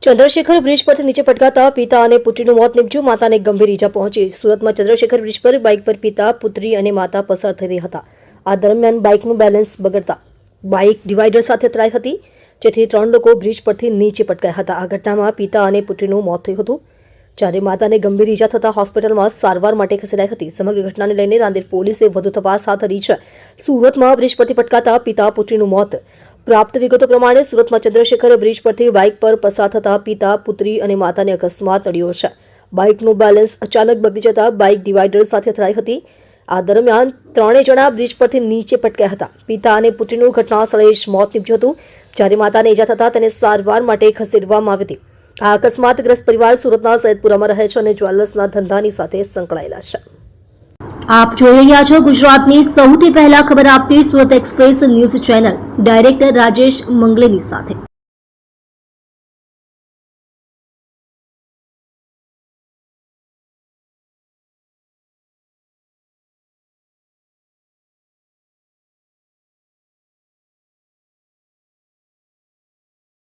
Chandrashekhar bridge પરથી નીચે પટકાતા પિતા અને પુત્રીનું મોત નીપજ્યું. માતાને ગંભીર ઈજા પહોંચી. સુરતમાં ચંદ્રશેખર બ્રિજ પર બાઇક પર પિતા, પુત્રી અને માતા પસાર થઈ રહ્યા હતા. આ દરમિયાન બાઇકનું બેલેન્સ બગડતા બાઇક ડિવાઈડર સાથે અથડાઈ હતી, જેથી 3 લોકો બ્રિજ પરથી નીચે પટકાયા હતા. આ ઘટનામાં પિતા અને પુત્રીનું મોત થયું હતું, જ્યારે માતાને ગંભીર ઈજા થતા હોસ્પિટલમાં સારવાર માટે ખસેડાઈ હતી. સમગ્ર ઘટનાને લઈને રાંદેર પોલીસે વધુ તપાસ હાથ ધરી છે. સુરતમાં બ્રિજ પરથી પટકાતા પિતા પુત્રીનું મોત. પ્રાપ્ત વિગતો પ્રમાણે સુરતમાં ચંદ્રશેખર બ્રિજ પરથી બાઇક પર પસાર થતા પિતા, પુત્રી અને માતાને અકસ્માત નડ્યો છે. બાઇકનું બેલેન્સ અચાનક બગડી જતા બાઇક ડિવાઈડર સાથે અથડાઈ હતી. આ દરમિયાન 3 જણા બ્રિજ પરથી નીચે પટકાયા હતા. પિતા અને પુત્રીનું ઘટના સ્થળે જ મોત નીપજ્યું હતું, જ્યારે માતાને ઈજા થતા તેને સારવાર માટે ખસેડવામાં આવી હતી. આ અકસ્માતગ્રસ્ત પરિવાર સુરતના સૈદપુરામાં રહે છે અને જ્વેલર્સના ધંધાની સાથે સંકળાયેલા છે. આપ જોઈ રહ્યા છો ગુજરાતની સૌથી પહેલા ખબર આપતી Surat express news channel director Rajesh મંગલેની સાથે.